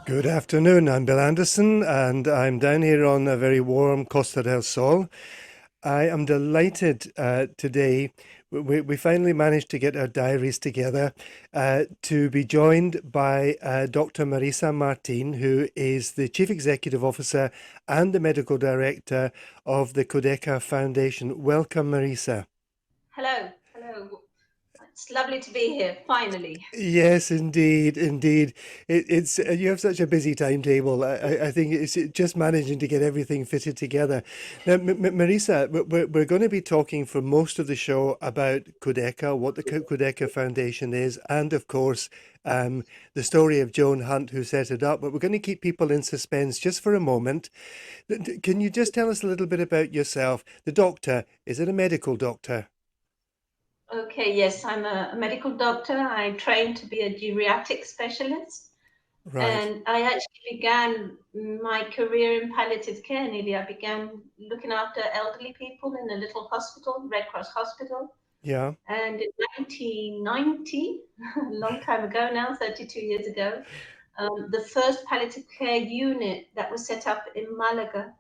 Good afternoon. I'm Bill Anderson, and I'm down here on a very warm Costa del Sol. I am delighted today. We finally managed to get our diaries together to be joined by Dr. Marisa Martín, who is the Chief Executive Officer and the Medical Director of the Cudeca Foundation. Welcome, Marisa. Hello, hello. It's lovely to be here, finally. Yes, indeed, indeed. It's you have such a busy timetable. I think it's just managing to get everything fitted together. Now, Marisa, we're going to be talking for most of the show about Cudeca, what the Cudeca Foundation is, and of course, the story of Joan Hunt, who set it up. But we're going to keep people in suspense just for a moment. Can you just tell us a little bit about yourself? The doctor, is it a medical doctor? Okay, yes, I'm a medical doctor. I trained to be a geriatric specialist, Right. and I actually began my career in palliative care nearly. I began looking after elderly people in a little hospital, Red Cross hospital. Yeah. And in 1990, a long time ago now, 32 years ago, the first palliative care unit that was set up in Malaga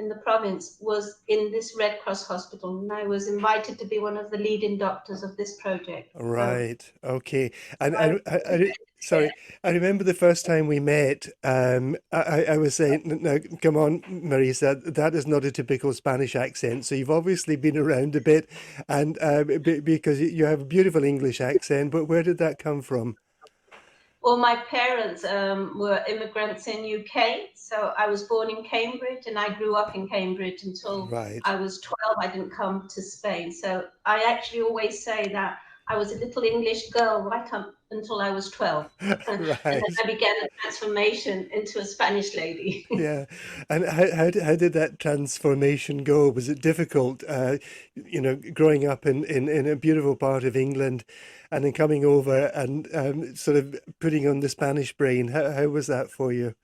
in the province was in this Red Cross hospital, and I was invited to be one of the leading doctors of this project. Right. Okay. So And I sorry, I remember the first time we met. I was saying, "No, come on, Marisa, that is not a typical Spanish accent. So you've obviously been around a bit, and because you have a beautiful English accent. But where did that come from?" well, my parents were immigrants in UK, so I was born in Cambridge, and I grew up in Cambridge until Right. I was 12. I didn't come to Spain, so I actually always say that I was a little English girl right up until I was 12, and then Right. I began the transformation into a Spanish lady. Yeah. And how did that transformation go? Was it difficult, growing up in a beautiful part of England and then coming over and sort of putting on the Spanish brain? How was that for you?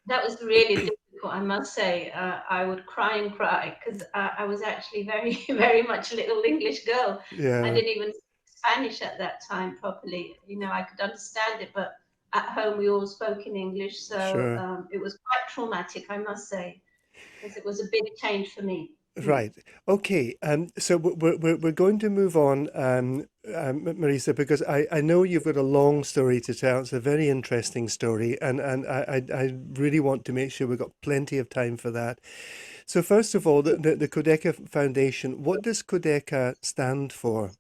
That was really difficult, I must say. I would cry and cry because I was actually very, very much a little English girl. I Yeah, didn't even speak Spanish at that time properly. I could understand it, but at home we all spoke in English. So sure. it was quite traumatic, I must say, because it was a big change for me. Mm. Right. Okay. So we're going to move on, Marisa, because I know you've got a long story to tell. It's a very interesting story, and I really want to make sure we've got plenty of time for that. So first of all, the Codeca Foundation, what does Codeca stand for?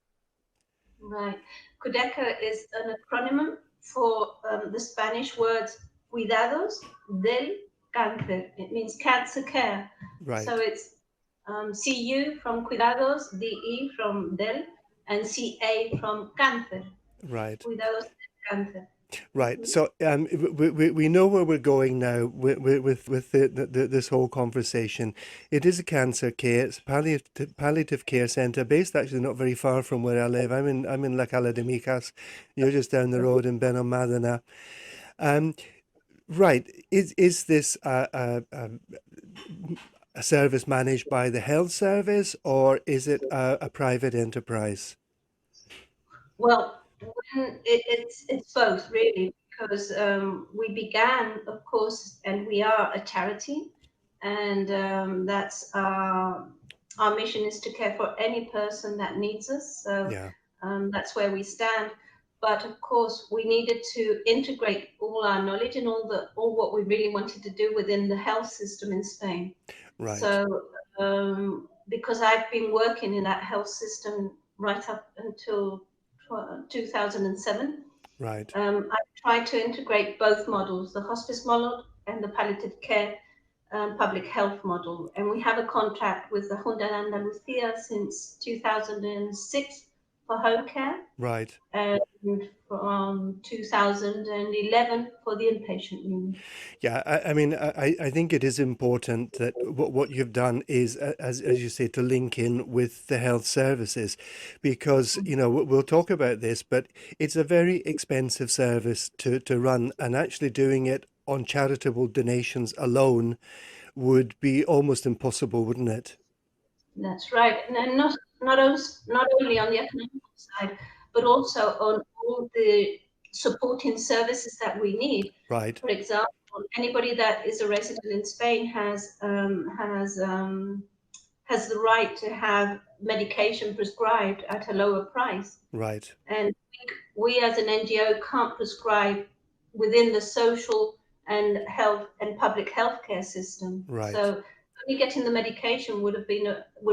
Right. Cudeca is an acronym for the Spanish words cuidados del cáncer. It means cancer care. So Right, it's CU from cuidados, DE from del, and CA from cáncer. right. Cuidados del cáncer. Right. Mhm. So we know where we're going now with this whole conversation. It is a cancer care. It's a palliative care centre based actually not very far from where I live. I'm in La Cala de Micas. You're just down the road in Benalmádena. Um, right. Is this a service managed by the health service, or is it a private enterprise? Well, it's both really, because we began, of course, and we are a charity, and that's our mission is to care for any person that needs us. So Yeah. that's where we stand. But of course, we needed to integrate all our knowledge and all what we really wanted to do within the health system in Spain. Right. So because I've been working in that health system right up until 2007. Right. I tried to integrate both models, the hospice model and the palliative care public health model. And we have a contract with the Junta de Andalucía since 2006 for home care Right. and from 2011 for the inpatient unit. Yeah, I mean, I think it is important that what you've done is, as you say, to link in with the health services, because we'll talk about this, but it's a very expensive service to run, and actually doing it on charitable donations alone would be almost impossible, wouldn't it? That's right. And then not only on the economic side, but also on all the supporting services that we need. Right. For example, anybody that is a resident in Spain has the right to have medication prescribed at a lower price. Right. And we as an NGO can't prescribe within the social and health and public healthcare system. Right. So only getting the medication would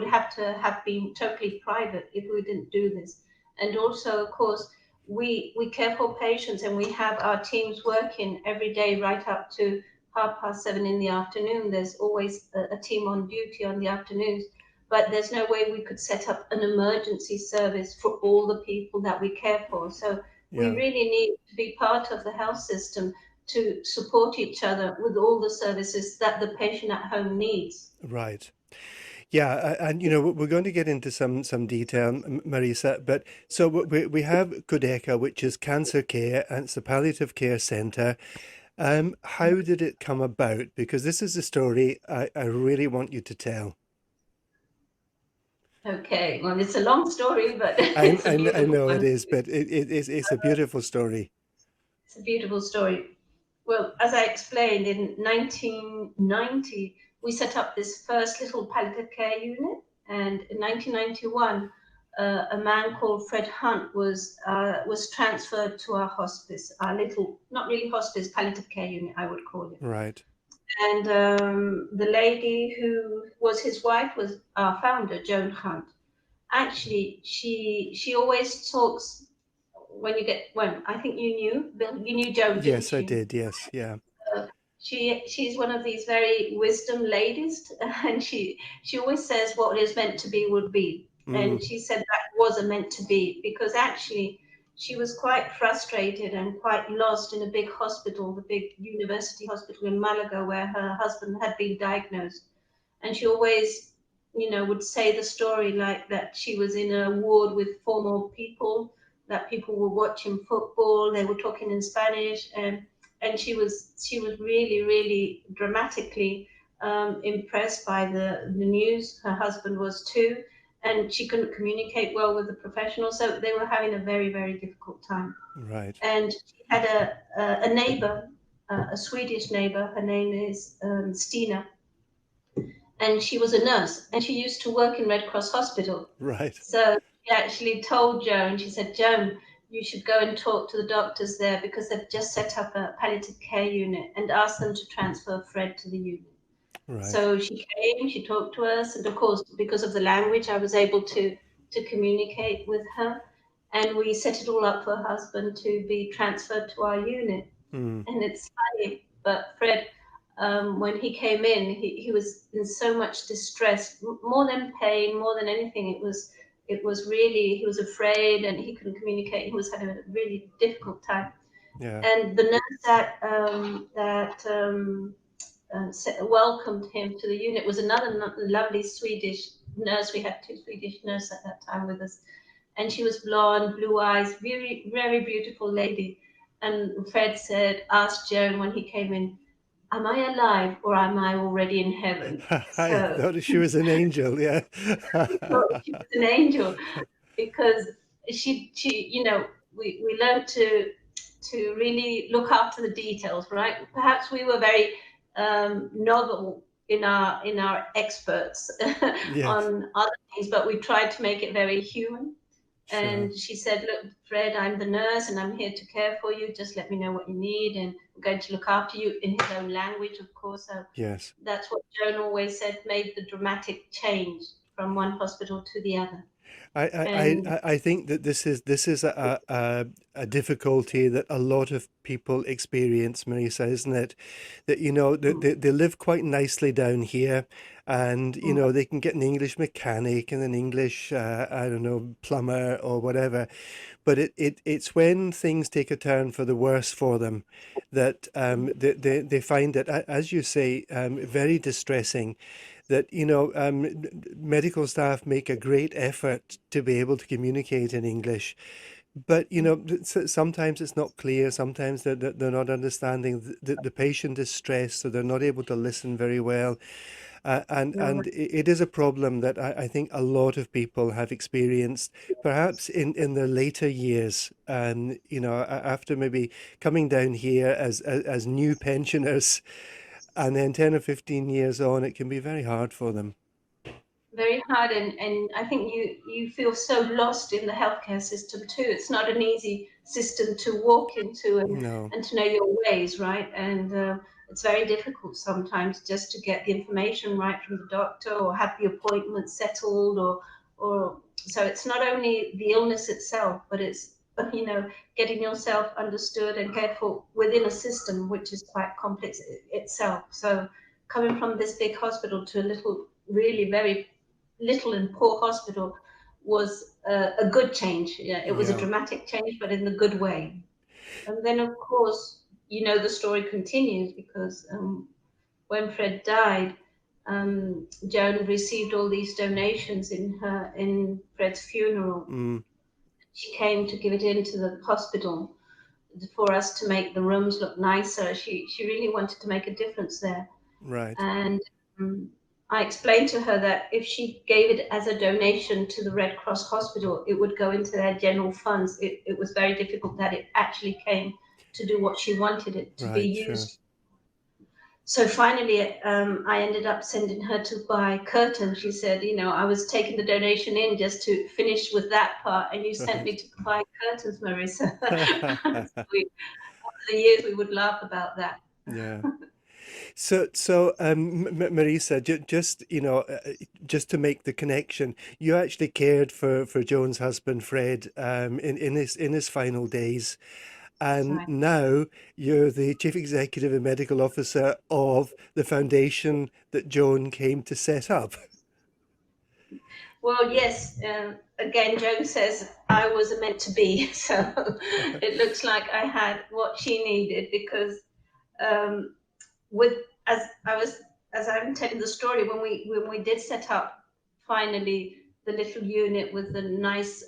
have to have been totally private if we didn't do this. And also, of course, we care for patients, and we have our teams working every day right up to 7:30 in the afternoon. There's always a team on duty on the afternoons, but there's no way we could set up an emergency service for all the people that we care for. So we Yeah. really need to be part of the health system to support each other with all the services that the patient at home needs. Right. Yeah, and you know we're going to get into some detail, Marisa. But so we have Cudeca, which is cancer care, and it's a palliative care centre. How did it come about? Because this is a story I really want you to tell. Okay, well, it's a long story, but it's a I beautiful know it one. is, but it's a beautiful story. It's a beautiful story. Well, as I explained, in 1990, we set up this first little palliative care unit, and in 1991, a man called Fred Hunt was transferred to our hospice, our little, not really hospice, palliative care unit, I would call it. Right. And the lady who was his wife was our founder, Joan Hunt. Actually, she always talks when I think you knew Bill, you knew Joan, Yes, didn't I you? did. Yes. Yeah. She's one of these very wisdom ladies, and she always says what is meant to be would be, Mm, and she said that was a meant to be because actually she was quite frustrated and quite lost in a big hospital, the big university hospital in Malaga, where her husband had been diagnosed, and she always, would say the story like that she was in a ward with four more people, that people were watching football, they were talking in Spanish, and she was really, really dramatically impressed by the news. Her husband was too, and she couldn't communicate well with the professionals, so they were having a very, very difficult time. right. And she had a neighbor, a Swedish neighbor. Her name is Stina, and she was a nurse, and she used to work in Red Cross Hospital. Right. So she actually told Joan, she said, Joan, you should go and talk to the doctors there because they've just set up a palliative care unit and ask them to transfer Fred to the unit. Right. So she came, she talked to us, and of course, because of the language, I was able to communicate with her. And we set it all up for her husband to be transferred to our unit. Mm, And it's funny, but Fred, when he came in, he was in so much distress, more than pain, more than anything. It was really, he was afraid and he couldn't communicate. He was having a really difficult time. yeah. And the nurse welcomed him to the unit was another lovely Swedish nurse. We had two Swedish nurses at that time with us, and she was blonde, blue eyes, very, very beautiful lady. And Fred asked Joan when he came in, am I alive or am I already in heaven? I So thought she was an angel. Yeah. he thought she was an angel because we learned to really look after the details, right? Perhaps we were very novel in our experts Yes. on other things, but we tried to make it very human. Sure. And she said, look, Fred, I'm the nurse and I'm here to care for you. Just let me know what you need and I'm going to look after you in his own language, of course. So Yes. that's what Joan always said made the dramatic change from one hospital to the other. And I think that this is a difficulty that a lot of people experience, Marisa, isn't it? That they live quite nicely down here, and they can get an English mechanic and an English I don't know, plumber or whatever, but it's when things take a turn for the worse for them that they find it, as you say, very distressing that medical staff make a great effort to be able to communicate in English, but sometimes it's not clear. Sometimes they're not understanding. The patient is stressed, so they're not able to listen very well. You're And right. it is a problem that I think a lot of people have experienced, perhaps in their later years, you know, after maybe coming down here as new pensioners, and then 10 or 15 years on, it can be very hard for them. Very hard, and I think you feel so lost in the healthcare system too. It's not an easy system to walk into No, and to know your ways, right? And it's very difficult sometimes just to get the information right from the doctor or have the appointment settled, or so it's not only the illness itself, but it's getting yourself understood and cared for within a system which is quite complex itself. So coming from this big hospital to a little, really very little and poor hospital was a good change. Yeah, it was a yeah, dramatic change, but in the good way. And then, of course, the story continues because when Fred died, Joan received all these donations in Fred's funeral. mm, She came to give it into the hospital for us to make the rooms look nicer. She really wanted to make a difference there. right, And um, I explained to her that if she gave it as a donation to the Red Cross Hospital, it would go into their general funds. It was very difficult that it actually came to do what she wanted it to be right, sure. used. So finally, I ended up sending her to buy curtains. She said, I was taking the donation in just to finish with that part, and you sent me Right. to buy curtains, Marisa. So over the years, we would laugh about that. Yeah. So, Marisa, just just to make the connection, you actually cared for Joan's husband Fred, in his final days, That's and right. now you're the chief executive and medical officer of the foundation that Joan came to set up. Well, yes. Again, Joan says I was meant to be. So it looks like I had what she needed because um, with as I'm telling the story when we did set up finally the little unit with the nice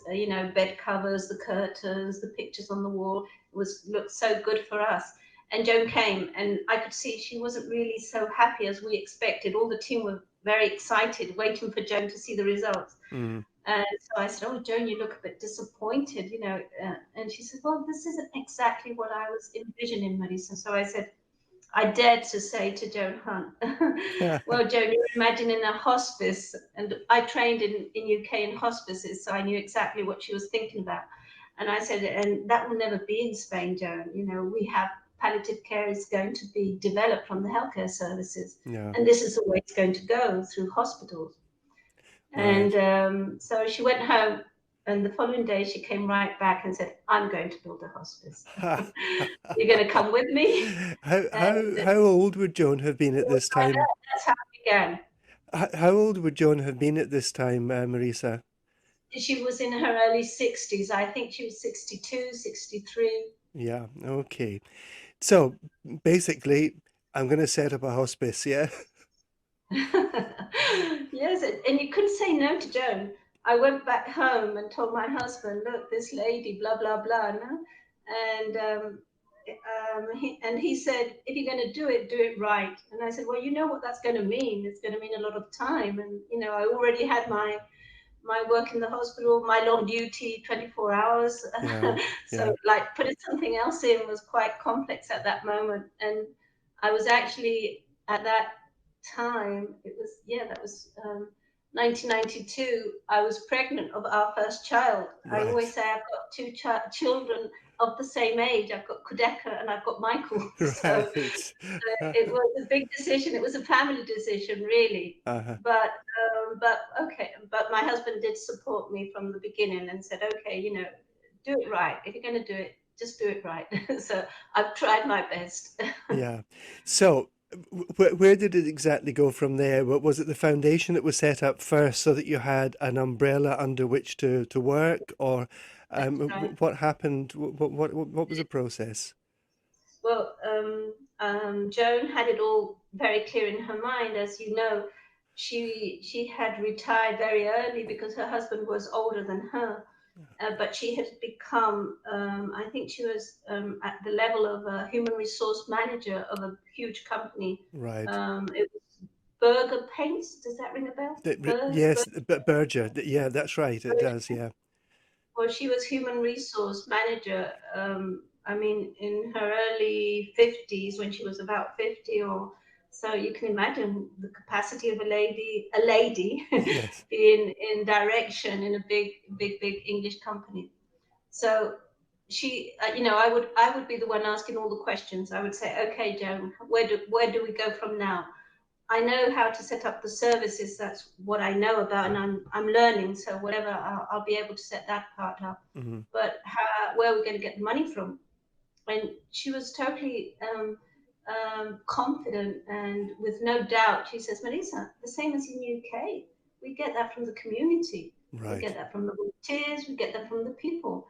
bed covers, the curtains, the pictures on the wall, it was looked so good for us. And Joan came, and I could see she wasn't really so happy as we expected. All the team were very excited, waiting for Joan to see the results. Mm, And so I said, "Oh, Joan, you look a bit disappointed, And she said, "Well, this isn't exactly what I was envisioning, Marisa." So I said, I dared to say to Joan Hunt, "Well, Joan, you're imagining a hospice." And I trained in UK in hospices, so I knew exactly what she was thinking about. And I said, "And that will never be in Spain, Joan. We have palliative care is going to be developed from the healthcare services. yeah, And this is the way it's going to go through hospitals." And right. so she went home, and the following day she came right back and said, "I'm going to build a hospice. You're going to come with me." And How old would Joan have been at this time? that's how it began. How old would Joan have been at this time, Marisa? She was in her early 60s. I think she was 62, 63. Yeah, okay. So basically, I'm going to set up a hospice, yeah? Yes, and you couldn't say no to Joan. I went back home and told my husband, "Look, this lady, blah, blah, blah." No? And he said, "If you're going to do it right." And I said, "Well, you know what that's going to mean. It's going to mean a lot of time." And, I already had my work in the hospital, my long duty, 24 hours. Yeah, So yeah, like putting something else in was quite complex at that moment. And I was actually at that time, that was 1992. I was pregnant of our first child. I always right, say I've got two children of the same age. I've got Cudeca and I've got Michael. So right. it was a big decision. It was a family decision, really. Uh-huh. But okay. But my husband did support me from the beginning and said, "Okay, do it right. If you're going to do it, just do it right." So I've tried my best. Yeah. So, where did it exactly go from there? Was it the foundation that was set up first so that you had an umbrella under which to work, or That's right. what happened? What was the process? Well, Joan had it all very clear in her mind. As you know, she had retired very early because her husband was older than her. But she had become, I think she was at the level of a human resource manager of a huge company. Right. It was Burger Paints. Does that ring a bell? Yes, but Berger. Yeah, that's right. It does. Yeah. Well, she was human resource manager. I mean, in her early 50s, when she was about 50 or so, you can imagine the capacity of a lady Yes. being in direction in a big English company. So she, I would be the one asking all the questions. I would say, okay, Joan, where do we go from now? I know how to set up the services. That's what I know about, and I'm learning. So whatever, I'll be able to set that part up. Hmm. But where are we going to get the money from? And she was totally confident and with no doubt. She says, Marisa, the same as in UK. We get that from the community. We Right. get that from the volunteers. We get that from the people.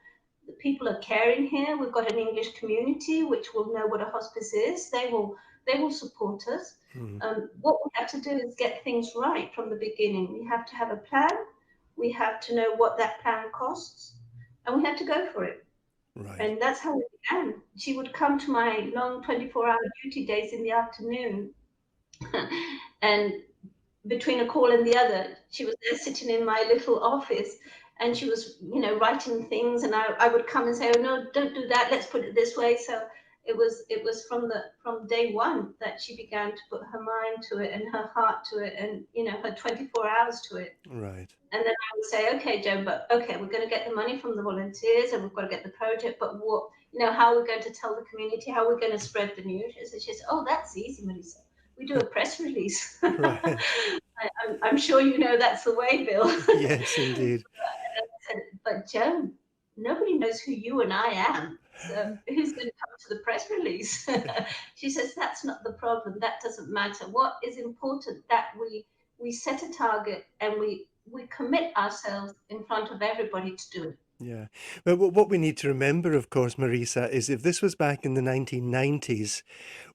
The people are caring here. We've got an English community which will know what a hospice is. They will support us. Hmm. What we have to do is get things right from the beginning. We have to have a plan. We have to know what that plan costs, and we have to go for it. Right. And that's how we began. She would come to my long 24-hour duty days in the afternoon, and between a call and the other, she was there sitting in my little office, and she was, writing things, and I would come and say, oh no, don't do that, let's put it this way. So it was from day one that she began to put her mind to it and her heart to it, and her 24 hours to it. Right. And then I would say, okay, Joan, but okay, we're going to get the money from the volunteers and we've got to get the project, but what, how are we going to tell the community? How are we going to spread the news? And she said, oh, that's easy, Marisa. We do a press release. Right. I'm sure you know that's the way, Bill. Yes, indeed. But Joan, nobody knows who you and I am. So who's going to come to the press release? She says, that's not the problem. That doesn't matter. What is important that we set a target and we commit ourselves in front of everybody to do it. Yeah. But what we need to remember, of course, Marisa, is if this was back in the 1990s,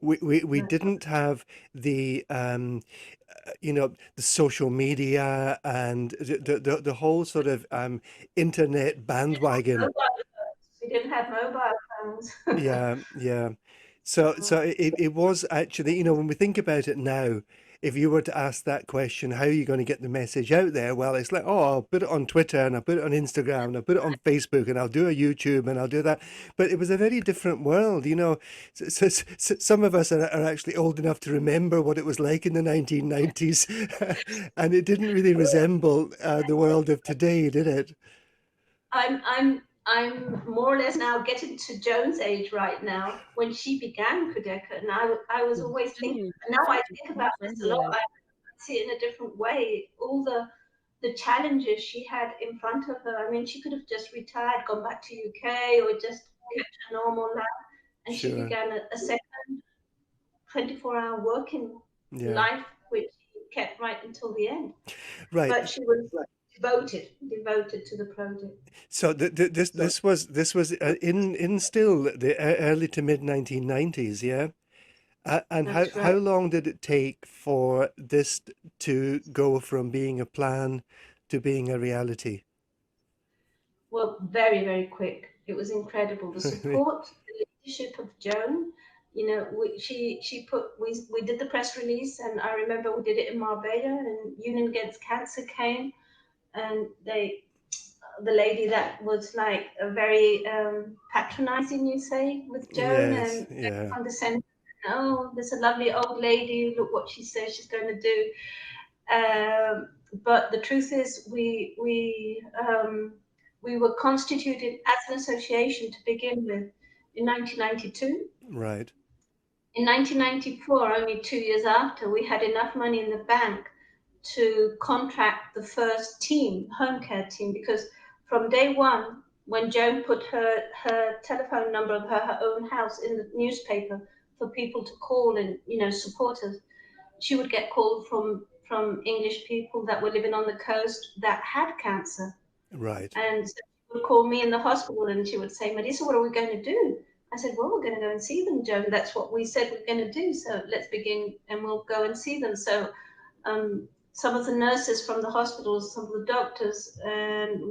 we That's didn't have the the social media and the whole sort of internet bandwagon. mobile phones. We didn't have mobile phones. Yeah, yeah. So it was actually, when we think about it now, if you were to ask that question, how are you going to get the message out there? Well, it's like, oh, I'll put it on Twitter and I'll put it on Instagram and I'll put it on Facebook and I'll do a YouTube and I'll do that. But it was a very different world, some of us are actually old enough to remember what it was like in the 1990s, and it didn't really resemble the world of today, did it? I'm more or less now getting to Joan's age right now when she began Cudeca, and I was always thinking. Now I think about this a lot. I see it in a different way. All the challenges she had in front of her. I mean, she could have just retired, gone back to UK, or just kept a normal life, and she Sure. began a second 24-hour working Yeah. life, which she kept right until the end. Right. But she was devoted to the project. So this was in still the early to mid 1990s, yeah. And That's how right. long did it take for this to go from being a plan to being a reality? Well, very, very quick. It was incredible. The Really? support, the leadership of Joan. We did the press release, and I remember we did it in Marbella, and Union Against Cancer came, and the lady that was like a very patronizing, you say, with Joan, Yes, and very yeah, condescending. Oh, there's a lovely old lady. Look what she says she's going to do. Um, but the truth is, we were constituted as an association to begin with in 1992. right, In 1994, only 2 years after, we had enough money in the bank to contract the first team, home care team, because from day one, when Joan put her telephone number of her own house in the newspaper for people to call and support us, she would get calls from English people that were living on the coast that had cancer. right, And so she would call me in the hospital and she would say, Marisa, what are we going to do? I said, well, we're going to go and see them, Joan. That's what we said we're going to do. So let's begin and we'll go and see them. So some of the nurses from the hospitals, some of the doctors, and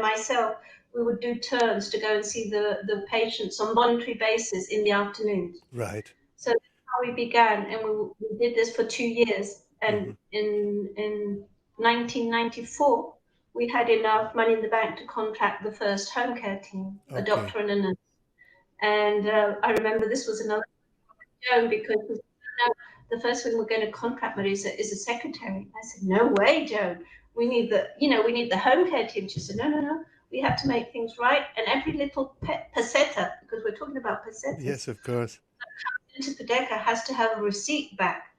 myself, we would do turns to go and see the patients on voluntary basis in the afternoons. right. So that's how we began, and we did this for 2 years. And Hmm. in 1994, we had enough money in the bank to contract the first home care team, a Okay. doctor and a nurse. And I remember this was another joke because we said, no, the first thing we're going to contract, Marisa, is a secretary. I said, no way, Joan. We need we need the home care team. She said, no, no, no. We have to make things right. And every little peseta, because we're talking about pesetas, Yes, of course. into Cudeca has to have a receipt back.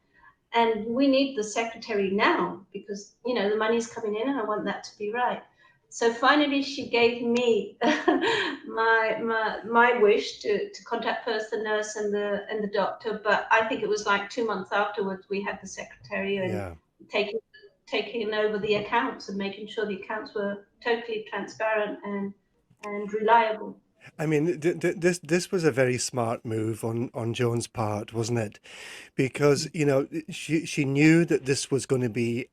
And we need the secretary now because the money's coming in and I want that to be right. So finally she gave me my wish to contact first the nurse and the doctor, but I think it was like 2 months afterwards we had the secretary and Yeah. taking taking over the accounts and making sure the accounts were totally transparent and reliable. I mean, this was a very smart move on Joan's part, wasn't it? Because she knew that this was going to be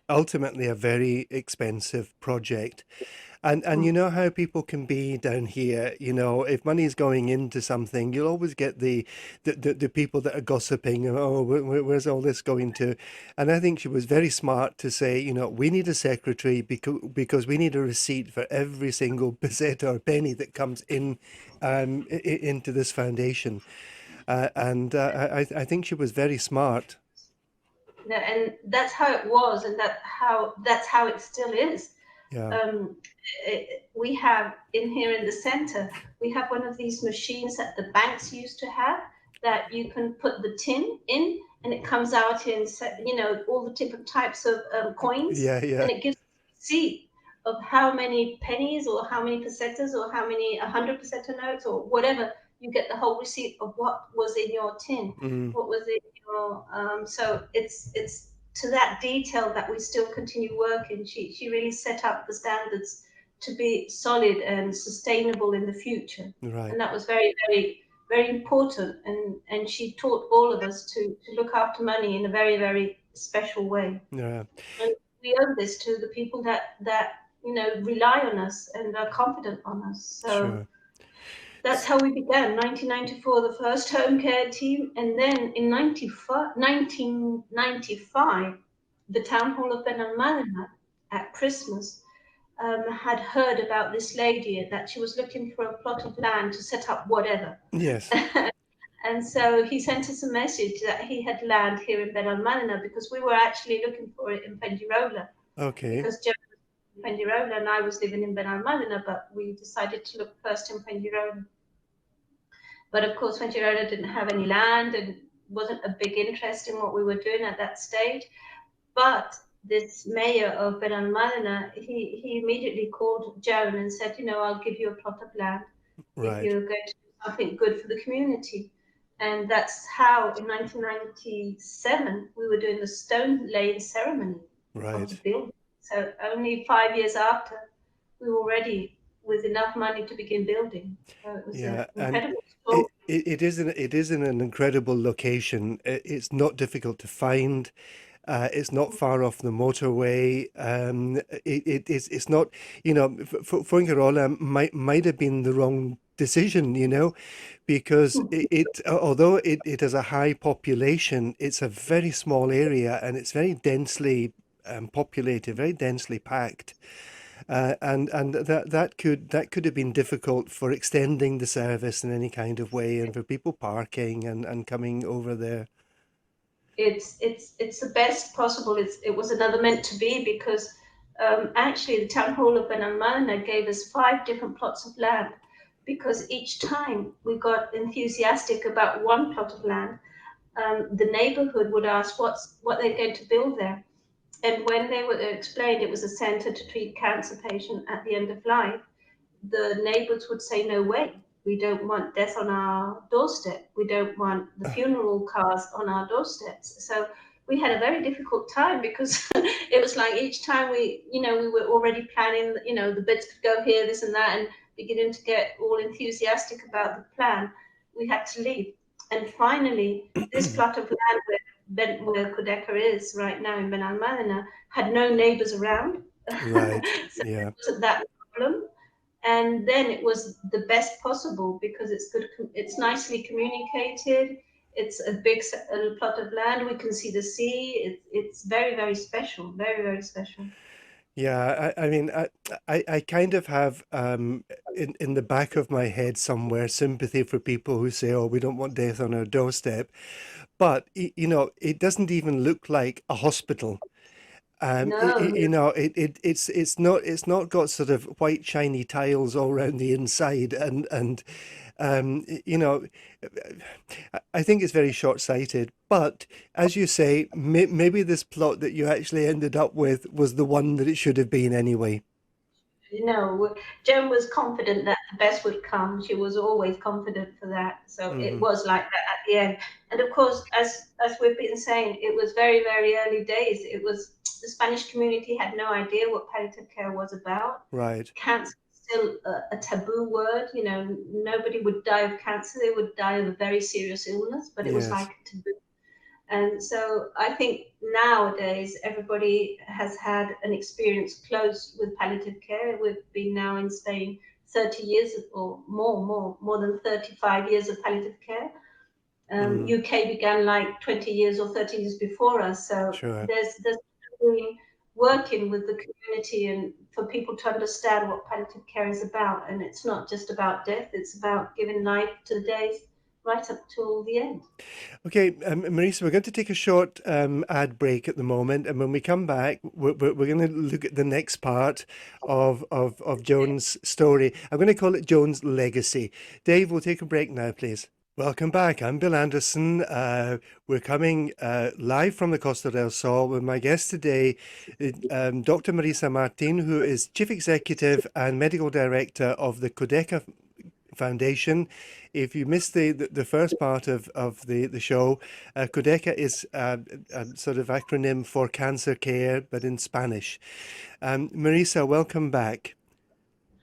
ultimately a very expensive project. And you Mm. know how people can be down here, if money is going into something, you'll always get the people that are gossiping, oh, where's all this going to? And I think she was very smart to say, we need a secretary because we need a receipt for every single peseta or penny that comes in into this foundation. And I think she was very smart. And that's how it was, and that's how it still is. Yeah. um, we have in here in the center, we have one of these machines that the banks used to have that you can put the tin in and it comes out in, all the different types of coins, Yeah, yeah. and it gives a receipt of how many pennies or how many pesetas or how many 100 peseta notes or whatever. You get the whole receipt of what was in your tin, Mm, what was in your. So it's to that detail that we still continue working. She really set up the standards to be solid and sustainable in the future, right. and that was very, very, very important. And she taught all of us to look after money in a very, very special way. Yeah, And we owe this to the people that rely on us and are confident on us. So sure. that's how we began. 1994, the first home care team, and then in 1995, the town hall of Benalmádena at Christmas had heard about this lady that she was looking for a plot of land to set up whatever. Yes. And so he sent us a message that he had land here in Benalmádena because we were actually looking for it in Pengirola Okay. because Joe was in Pengirola and I was living in Benalmádena, but we decided to look first in Pengirola. But of course, Fuengirola didn't have any land and wasn't a big interest in what we were doing at that stage. But this mayor of Benalmádena, he immediately called Joan and said, I'll give you a plot of land if Right. you're going to do something good for the community. And that's how, in 1997, we were doing the stone laying ceremony of the Right. building. So only 5 years after, we were ready with enough money to begin building. So it was an Yeah. And incredible story. it is in an incredible location. It's not difficult to find. It's not far off the motorway. It's not, Fuengirola might have been the wrong decision, because although it has a high population, it's a very small area and it's very densely populated, very densely packed. And that could have been difficult for extending the service in any kind of way and for people parking and coming over there. It's the best possible. It was another meant to be because actually the town hall of Benalmádena gave us 5 different plots of land because each time we got enthusiastic about one plot of land, the neighborhood would ask what they're going to build there. And when they were explained it was a center to treat cancer patients at the end of life, the neighbors would say, no way, we don't want death on our doorstep. We don't want the funeral cars on our doorsteps. So we had a very difficult time because it was like each time we were already planning, the beds could go here, this and that, and beginning to get all enthusiastic about the plan, we had to leave. And finally, this plot of land where Cudeca is right now in Benalmádena had no neighbors around. Right. So Yeah. it wasn't that problem. And then it was the best possible because it's good, it's nicely communicated, It's a big plot of land. We can see the sea. It's very, very special. Very, very special. Yeah, I mean, I kind of have in the back of my head somewhere sympathy for people who say, "Oh, we don't want death on our doorstep," but you know, it doesn't even look like a hospital. No, You know, it's not got sort of white shiny tiles all around the inside, and you know, I think it's very short-sighted. But as you say, maybe this plot that you actually ended up with was the one that it should have been anyway. Joan was confident that the best would come. She was always confident for that. So it Hmm. was like that at the end. And of course, as we've been saying, it was very, very early days. It was the Spanish community had no idea what palliative care was about. Right. Cancer is still a taboo word. Nobody would die of cancer. They would die of a very serious illness, but it was like Yes. a taboo. And so I think nowadays everybody has had an experience close with palliative care. We've been now in Spain 30 years or more than 35 years of palliative care. Mm, UK began like 20 years or 30 years before us. So sure. there's been working with the community and for people to understand what palliative care is about. And it's not just about death, it's about giving life to the days right up till the end. Okay, Marisa, we're going to take a short ad break at the moment, and when we come back, we're going to look at the next part of Joan's story. I'm going to call it Joan's legacy. Dave, we'll take a break now, please. Welcome back. I'm Bill Anderson. We're coming live from the Costa del Sol with my guest today, Dr. Marisa Martin, who is Chief Executive and Medical Director of the Cudeca Foundation. If you missed the first part of the show, Cudeca is a sort of acronym for cancer care, but in Spanish. Marisa, welcome back.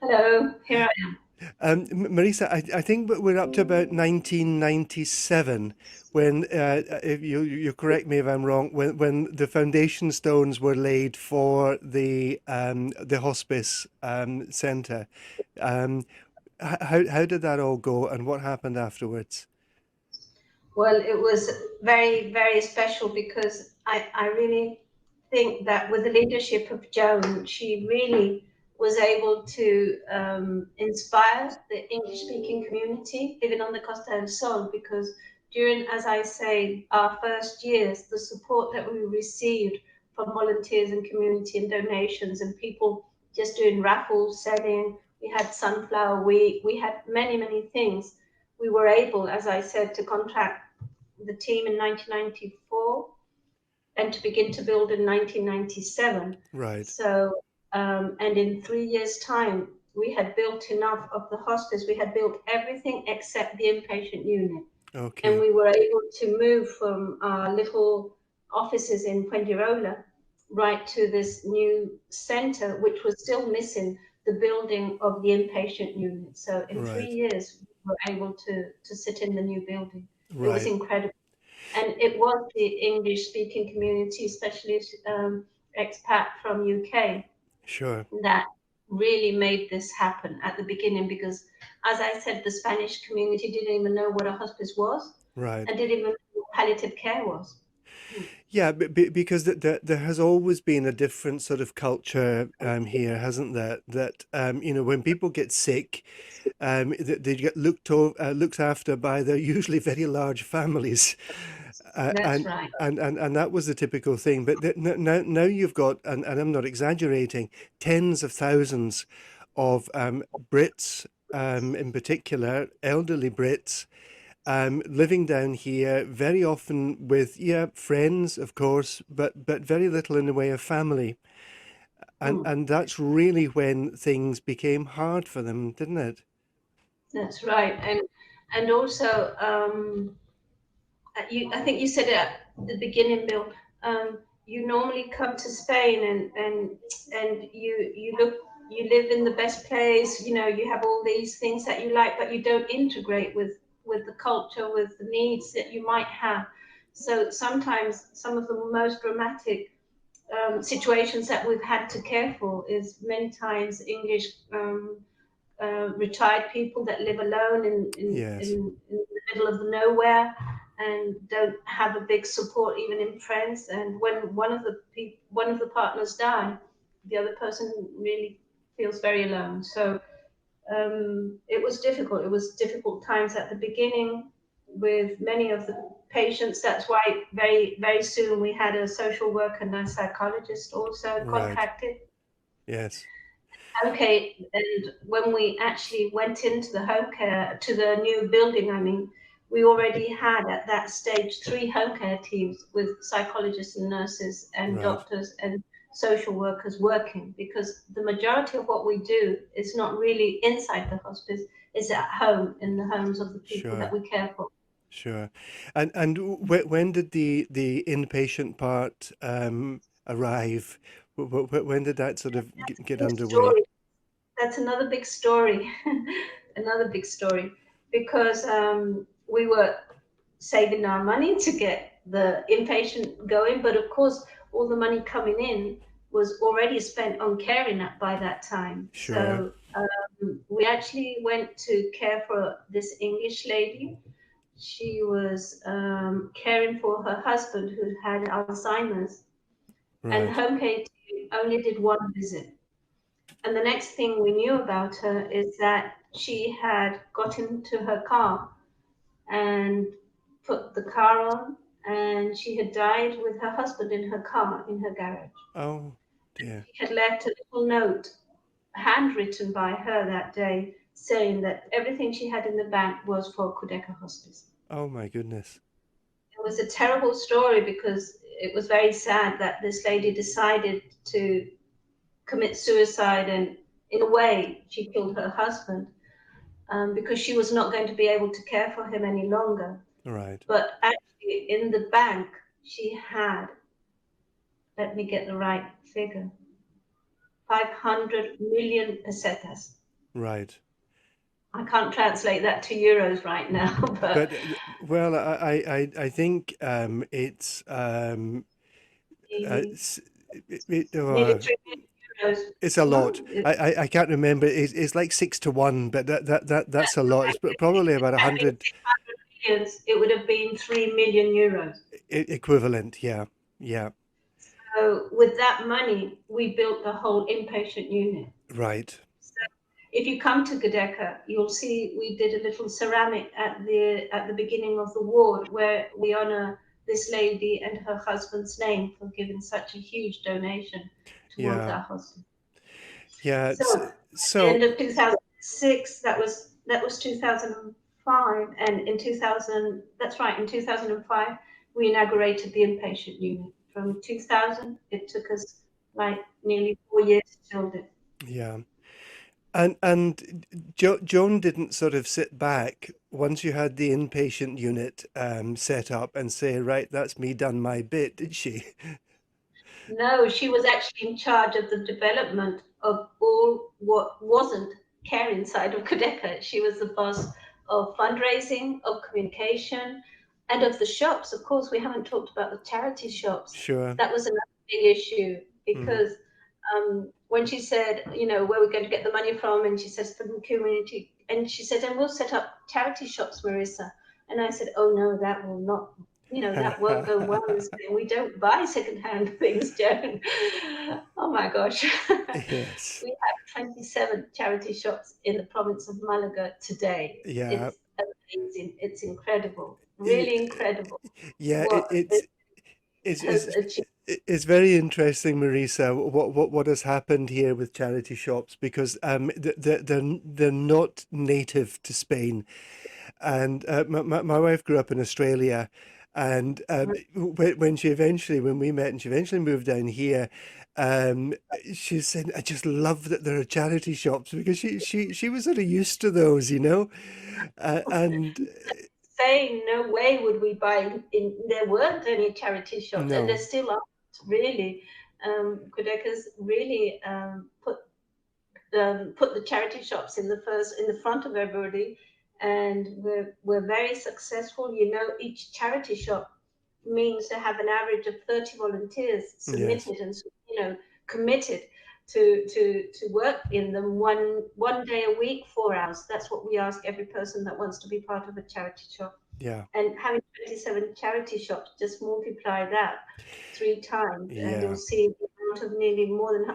Hello, here I am. Marisa, I think we're up to about 1997 when, if you correct me if I'm wrong, when the foundation stones were laid for the hospice centre. Um, how did that all go, and what happened afterwards? Well, it was very, very special because I really think that with the leadership of Joan, she really was able to inspire the English speaking community living on the Costa del Sol because during, as I say, our first years, the support that we received from volunteers and community and donations and people just doing raffles, selling, we had Sunflower Week, we had many, many things. We were able, as I said, to contract the team in 1994 and to begin to build in 1997. Right. So, and in 3 years' time, we had built enough of the hospice. We had built everything except the inpatient unit. And Okay. we were able to move from our little offices in Fuengirola right to this new center, which was still missing the building of the inpatient unit. So in three Right. years, we were able to sit in the new building. It was Right. incredible. And it was the English speaking community, especially expat from UK, Sure. that really made this happen at the beginning because, as I said, the Spanish community didn't even know what a hospice was Right. and didn't even know what palliative care was. Yeah, because there has always been a different sort of culture here, hasn't there? That you know, when people get sick, they get looked after by their usually very large families, uh, That's and right. and that was the typical thing. But now you've got, and I'm not exaggerating, tens of thousands of Brits, in particular, elderly Brits living down here, very often with, yeah, friends, of course, but very little in the way of family. Mm, And that's really when things became hard for them, didn't it? that's right. And also, I think you said it at the beginning, Bill. You normally come to Spain and you live in the best place. You know, you have all these things that you like, but you don't integrate with the culture, with the needs that you might have. So sometimes some of the most dramatic situations that we've had to care for is many times English retired people that live alone in Yes. the middle of nowhere and don't have a big support even in friends. And when one of the partners die, the other person really feels very alone. So it was difficult. It was difficult times at the beginning with many of the patients. That's why very soon we had a social worker and a psychologist also Right. contracted. Yes. Okay, and when we actually went into the home care, to the new building, I mean, we already had at that stage 3 home care teams with psychologists and nurses and Right. doctors and social workers working, because the majority of what we do is not really inside the hospice, it's at home, in the homes of the people that Sure. we care for. Sure. And when did the inpatient part arrive? When did that sort of get Big underway? story. That's another big story, another big story, because we were saving our money to get the inpatient going. But of course, all the money coming in was already spent on caring by that time. Sure. So we actually went to care for this English lady. She was caring for her husband who had Alzheimer's, and Right. home care team only did 1 visit. And the next thing we knew about her is that she had got into her car and put the car on, and she had died with her husband in her car in her garage. Oh dear. She had left a little note, handwritten by her that day, saying that everything she had in the bank was for Cudeca Hospice. Oh my goodness. It was a terrible story because it was very sad that this lady decided to commit suicide, and in a way, she killed her husband because she was not going to be able to care for him any longer. Right. But actually, in the bank, she had, let me get the right figure, 500 million pesetas. Right. I can't translate that to euros right now, but But well, I think it's nearly, s- it, nearly 3 million euros. it's a lot. No, I can't remember. It's like 6 to 1, but that's a lot. It's probably about a had been hundred 600 millions, it would have been 3 million euros. equivalent. Yeah. Yeah. So with that money, we built the whole inpatient unit. Right. So if you come to Cudeca, you'll see we did a little ceramic at the beginning of the ward where we honor this lady and her husband's name for giving such a huge donation towards Yeah. our hospital. Yeah. So at the So end of 2006, that was 2005, and in 2000, that's right, in 2005, we inaugurated the inpatient unit. From 2000, it took us like nearly 4 years to build it. yeah. And Joan didn't sort of sit back once you had the inpatient unit set up and say, right, that's me done my bit, did she? No, she was actually in charge of the development of all what wasn't care inside of Cudeca. She was the boss of fundraising, of communication, and of the shops. Of course, we haven't talked about the charity shops. Sure. That was another big issue Mm. because when she said, where we're going to get the money from, and she says from the community, and she said, and we'll set up charity shops, Marisa. And I said, oh no, that will not, that won't go well. We don't buy secondhand things, Joan. Oh my gosh. Yes. We have 27 charity shops in the province of Malaga today. Yeah. It's amazing. It's incredible. Y- Really incredible Yeah, what it it's has it's achieved. it's very interesting, Marisa, what has happened here with charity shops because they're not native to Spain. And my wife grew up in Australia, and when we met and she eventually moved down here, um, she said, "I just love that there are charity shops," because she was sort of used to those, and Saying no way would we buy in, there weren't any charity shops, and there no, still aren't really. Quebecers really put the charity shops in the front of everybody, and we're very successful. Each charity shop means to have an average of 30 volunteers yes, submitted and committed to work in them one day a week, 4 hours. That's what we ask every person that wants to be part of a charity shop. Yeah. And having 27 charity shops, just multiply that 3 times, and you'll Yeah. see the amount of nearly more than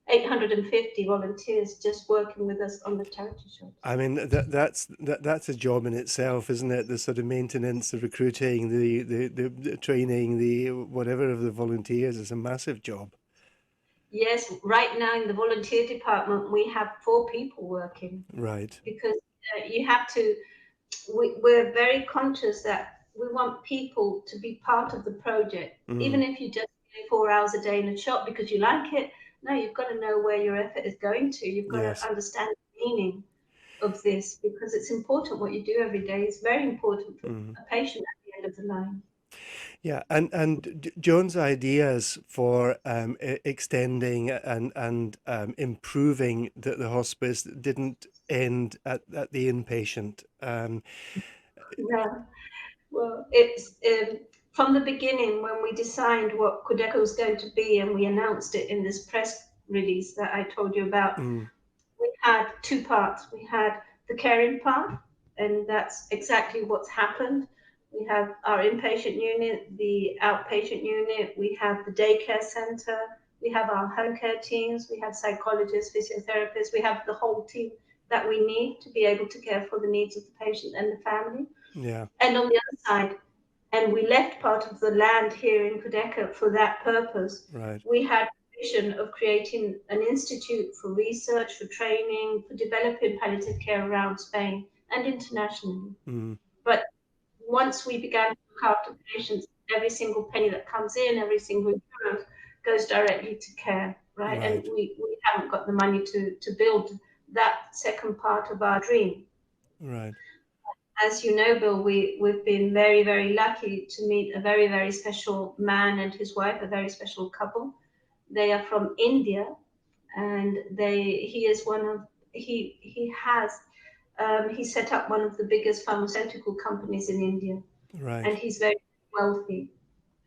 850 volunteers just working with us on the charity shops. I mean that's a job in itself, isn't it? The sort of maintenance, the recruiting, the training, the whatever of the volunteers is a massive job. Yes, right now in the volunteer department, we have 4 people working Right. because you have to, we're very conscious that we want people to be part of the project, even Mm. if you just do 4 hours a day in a shop because you like it. No, you've got to know where your effort is going to. You've got to Yes. understand the meaning of this because it's important what you do every day. It's very important for Mm. a patient at the end of the line. Yeah, and Joan's ideas for extending and improving the hospice didn't end at the inpatient. Yeah. Well, it's from the beginning when we designed what Cudeca was going to be and we announced it in this press release that I told you about. Mm. We had 2 parts. We had the caring part, and that's exactly what's happened. We have our inpatient unit, the outpatient unit, we have the daycare center, we have our home care teams, we have psychologists, physiotherapists, we have the whole team that we need to be able to care for the needs of the patient and the family. Yeah. And on the other side, and we left part of the land here in Cudeca for that purpose. Right. We had a vision of creating an institute for research, for training, for developing palliative care around Spain and internationally. Mm. But once we began to look after patients, every single penny that comes in, every single euro goes directly to care, right? And Right. we haven't got the money to build that second part of our dream. Right. As you know, Bill, we've been very, very lucky to meet a very, very special man and his wife, a very special couple. They are from India, and he is one of he has he set up one of the biggest pharmaceutical companies in India, and Right. he's very wealthy.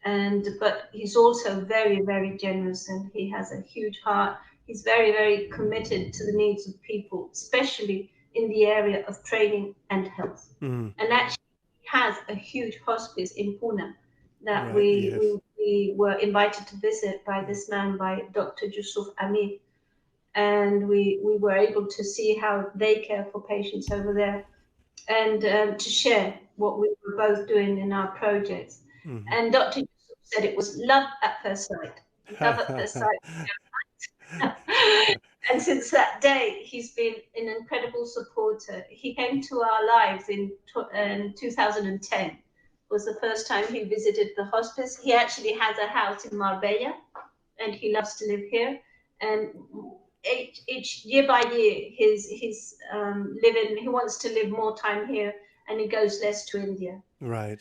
And but he's also very, very generous, and he has a huge heart. He's very, very committed to the needs of people, especially in the area of training and health. Mm. And actually, he has a huge hospice in Pune that Right. Yes. we were invited to visit by this man, by Dr. Yusuf Amir, and we were able to see how they care for patients over there and to share what we were both doing in our projects. Mm-hmm. And Dr. Yusuf said it was love at first sight. Love at first sight. And since that day, he's been an incredible supporter. He came to our lives in 2010. It was the first time he visited the hospice. He actually has a house in Marbella, and he loves to live here. And each year by year, his living, he wants to live more time here, and he goes less to India. Right.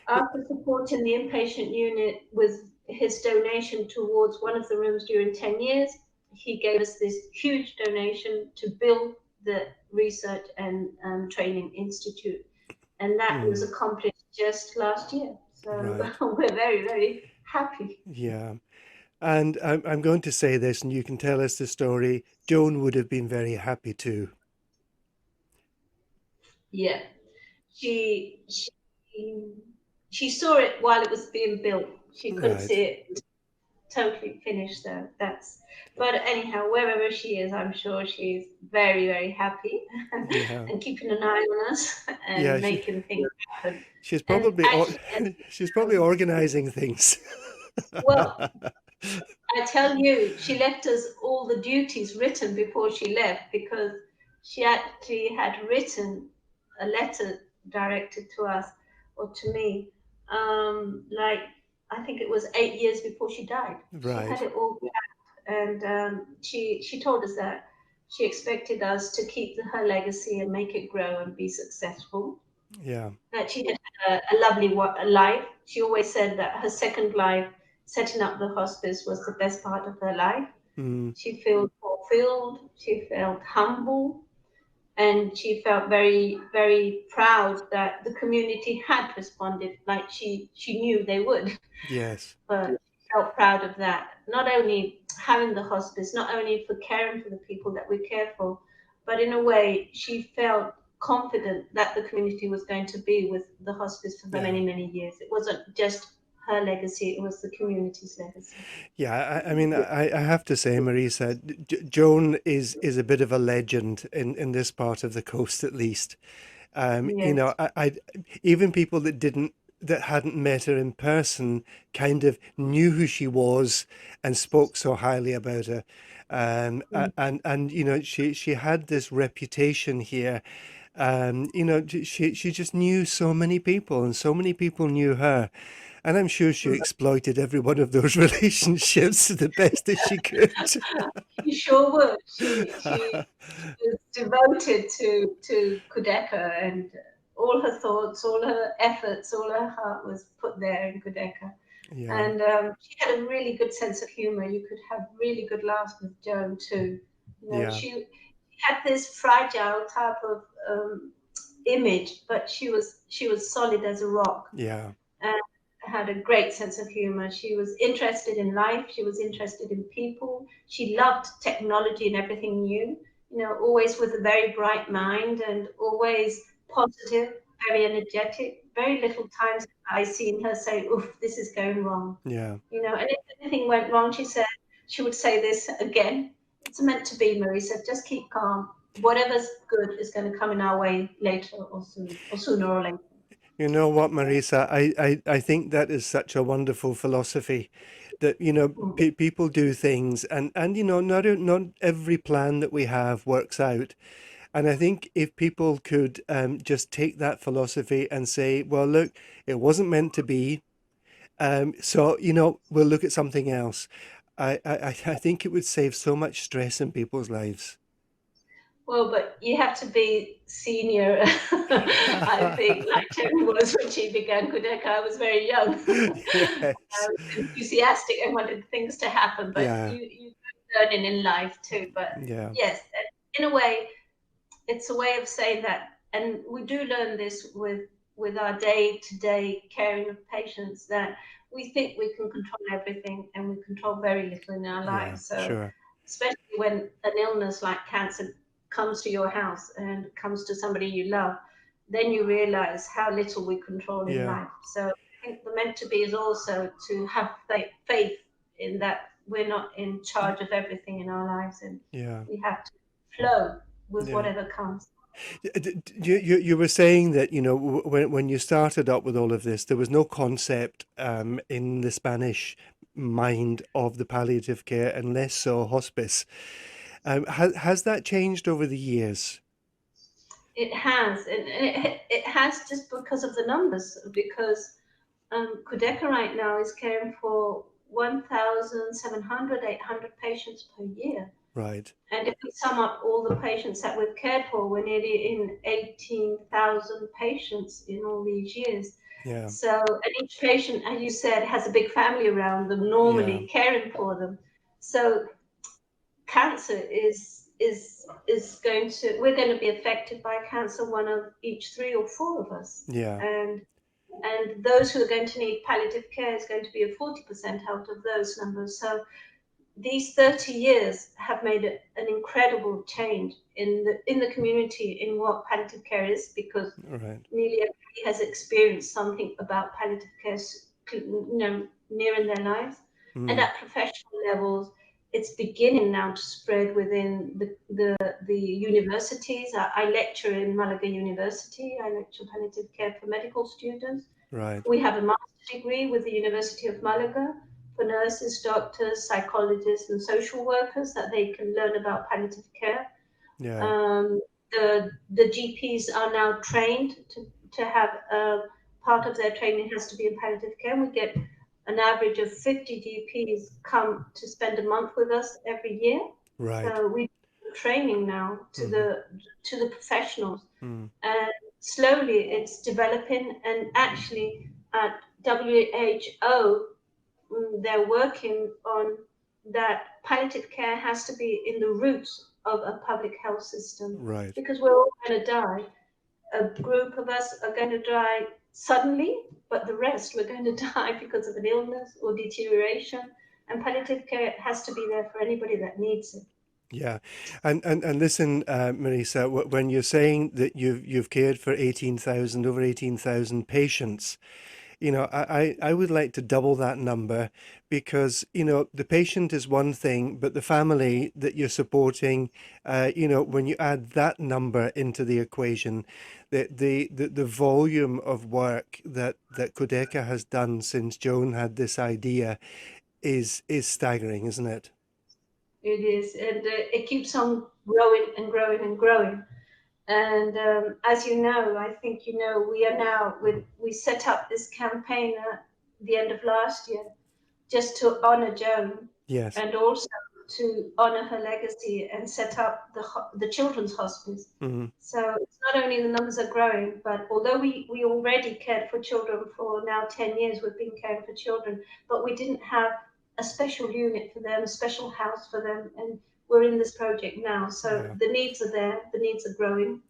After supporting the inpatient unit with his donation towards one of the rooms during 10 years, he gave us this huge donation to build the research and training institute. And that was Mm. accomplished just last year. So Right. we're very, very happy. Yeah. And I'm going to say this, and you can tell us the story. Joan would have been very happy too. Yeah. She, she, she saw it while it was being built. She couldn't Right. see it totally finished though. But anyhow, wherever she is, I'm sure she's very, very happy Yeah. and keeping an eye on us and Yeah. making things happen. She's And probably actually, she's probably organizing things. well, I tell you, she left us all the duties written before she left because she actually had written a letter directed to us or to me, like I think it was 8 years before she died. She had Right. it all, and she told us that she expected us to keep her legacy and make it grow and be successful. Yeah. That she had a lovely life. She always said that her second life, setting up the hospice, was the best part of her life. Mm. She felt fulfilled. She felt humble, and she felt very, very proud that the community had responded like she knew they would. Yes. But felt proud of that. Not only having the hospice, not only for caring for the people that we care for, but in a way, she felt confident that the community was going to be with the hospice for Yeah. many, many years. It wasn't just her legacy, it was the community's legacy. Yeah, I mean, I have to say, Marisa, Joan is a bit of a legend in this part of the coast, at least. You know, Yes. even people that hadn't met her in person kind of knew who she was and spoke so highly about her. And you know, she had this reputation here. You know, she just knew so many people, and so many people knew her. And I'm sure she exploited every one of those relationships the best that she could. She sure would. She was devoted to Cudeca, and all her thoughts, all her efforts, all her heart was put there in Cudeca. Yeah, And she had a really good sense of humor. You could have really good laughs with Joan too. You know, yeah, she had this fragile type of image, but she was solid as a rock yeah, and had a great sense of humor. She was interested in life. She was interested in people. She loved technology and everything new. You know, always with a very bright mind and always positive, very energetic. Very little times I seen her say, "Oof, this is going wrong." yeah. You know, and if anything went wrong, she would say this again. It's meant to be, Marisa. Just keep calm. Whatever's good is going to come in our way later or soon, or sooner or later. You know what, Marisa? I think that is such a wonderful philosophy that, you know, Mm. people do things and, you know, not every plan that we have works out. And I think if people could just take that philosophy and say, well, look, it wasn't meant to be. So, you know, we'll look at something else. I think it would save so much stress in people's lives. Well, but you have to be senior, I think, like Terry was when she began Quebec. I was very young. I Yes. was enthusiastic and wanted things to happen, but Yeah. you learning in life too. But Yeah. yes, in a way, it's a way of saying that, and we do learn this with our day-to-day caring of patients that we think we can control everything, and we control very little in our Yeah. lives. So Sure. especially when an illness like cancer comes to your house and comes to somebody you love, then you realize how little we control in Yeah. life. So I think the meant to be is also to have faith in that we're not in charge of everything in our lives, and Yeah. we have to flow with Yeah. whatever comes. You were saying that, you know, when you started up with all of this, there was no concept in the Spanish mind of the palliative care and less so hospice. Has that changed over the years? It has, and it has just because of the numbers, because Cudeca right now is caring for 1,700, 800 patients per year. Right. And if we sum up all the patients that we've cared for, we're nearly in 18,000 patients in all these years. Yeah. So, and each patient, as you said, has a big family around them, Yeah. normally caring for them. So, cancer is going to we're going to be affected by cancer, one of each three or four of us, Yeah. and those who are going to need palliative care is going to be a 40% out of those numbers. So these 30 years have made an incredible change in the community in what palliative care is, because Right. nearly everybody has experienced something about palliative care, near in their lives, and Mm. at professional levels. It's beginning now to spread within the universities. I lecture in Malaga University. I lecture palliative care for medical students. Right. We have a master's degree with the University of Malaga for nurses, doctors, psychologists, and social workers, that they can learn about palliative care. Yeah. Um, the GPs are now trained to have part of their training has to be in palliative care. We get an average of 50 GPs come to spend a month with us every year. Right. So we do training now Hmm. to the professionals, Mm. and slowly it's developing. And actually, at WHO, they're working on that palliative care has to be in the roots of a public health system, Right. because we're all going to die. A group of us are going to die suddenly, but the rest we're going to die because of an illness or deterioration. And palliative care has to be there for anybody that needs it. Yeah, and listen, Marisa, when you're saying that you've cared for 18,000, over 18,000 patients, you know, I would like to double that number, because, you know, the patient is one thing, but the family that you're supporting, you know, when you add that number into the equation, the volume of work that Cudeca has done since Joan had this idea is staggering, isn't it? It is, and it keeps on growing and growing and growing. And as you know, I think you know, we are now we set up this campaign at the end of last year just to honor Joan Yes. and also to honor her legacy and set up the children's hospice. Hmm. So it's not only the numbers are growing, but although we already cared for children for now 10 years, we've been caring for children, but we didn't have a special unit for them, a special house for them. And we're in this project now. So Yeah. the needs are there, the needs are growing,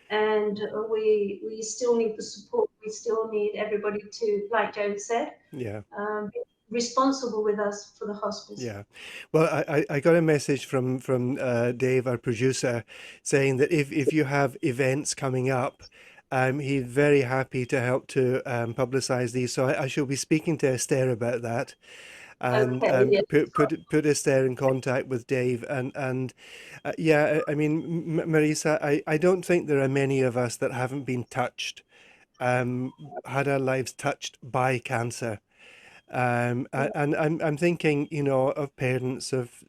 and we still need the support. We still need everybody to, like Joan said, Yeah. be responsible with us for the hospice. Yeah. Well, I got a message from Dave, our producer, saying that if you have events coming up, he's very happy to help to publicize these. So I shall be speaking to Esther about that, and Okay, yeah. put Esther in contact with Dave. And yeah, I mean, Marisa, I don't think there are many of us that haven't been touched, had our lives touched by cancer. And I'm thinking, you know, of parents, of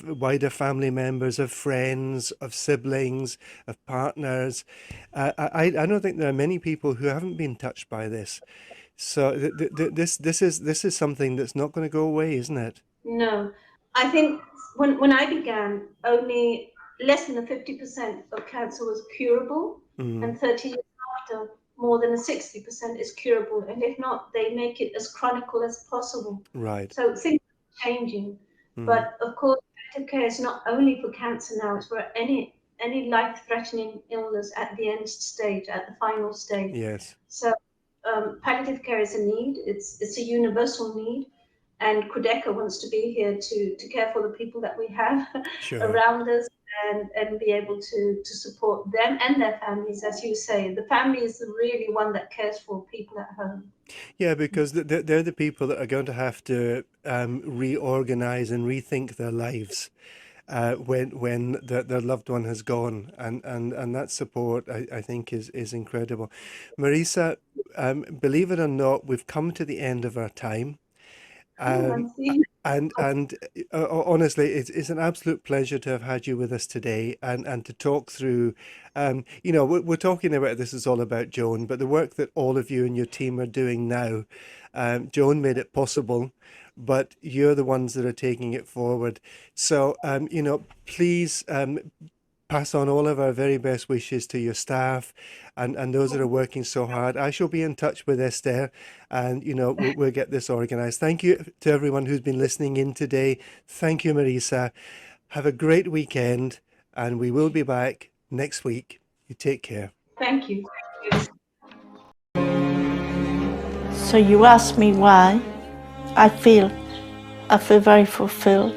wider family members, of friends, of siblings, of partners. I don't think there are many people who haven't been touched by this. So this is something that's not going to go away, isn't it? No, I think when I began, only less than a 50% of cancer was curable, Mm, and 30 years after, more than a 60% is curable. And if not, they make it as chronic as possible. right. So things are changing. Mm, But of course, palliative care is not only for cancer now, it's for any life-threatening illness at the end stage, at the final stage. yes. So palliative care is a need. It's a universal need, and Cudeca wants to be here to care for the people that we have Sure. around us, and be able to support them and their families. As you say, the family is really one that cares for people at home. Yeah, because they're the people that are going to have to reorganize and rethink their lives when their loved one has gone, and that support I think is incredible. Marisa, believe it or not, we've come to the end of our time. Oh, Um, I see. honestly, it's an absolute pleasure to have had you with us today, and to talk through. You know, we're talking about this is all about Joan, but the work that all of you and your team are doing now, Joan made it possible, but you're the ones that are taking it forward. So, you know, please pass on all of our very best wishes to your staff, and those that are working so hard. I shall be in touch with Esther, and you know, we'll get this organized. Thank you to everyone who's been listening in today. Thank you, Marisa. Have a great weekend, and we will be back next week. You take care. Thank you. So you asked me why. I feel very fulfilled.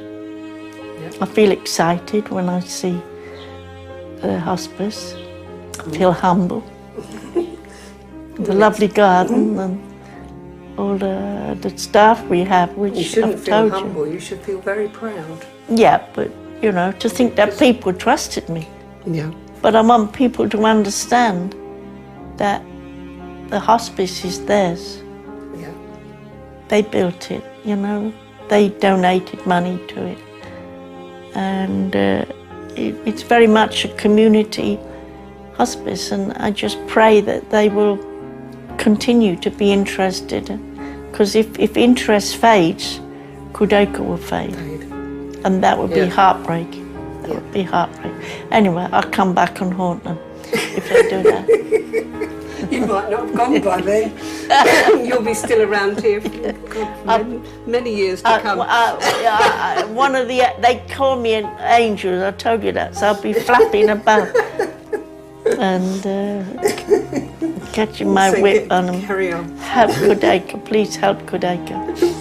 I feel excited when I see the hospice. I feel humble. The lovely garden and all the staff we have, which You shouldn't I've feel told humble, you should feel very proud. Yeah, but you know, to think that people trusted me. Yeah. But I want people to understand that the hospice is theirs. Yeah. They built it, you know. They donated money to it. And it's very much a community hospice, and I just pray that they will continue to be interested. Because if interest fades, Cudeca will fade. And that would be heartbreaking. That would be heartbreaking. Anyway, I'll come back and haunt them if they do that. You might not have gone by then. You'll be still around here for many years to come. One of they call me an angel, I told you that, so I'll be flapping about and catching my whip on them. Carry on. Help Cudeca, please help Cudeca.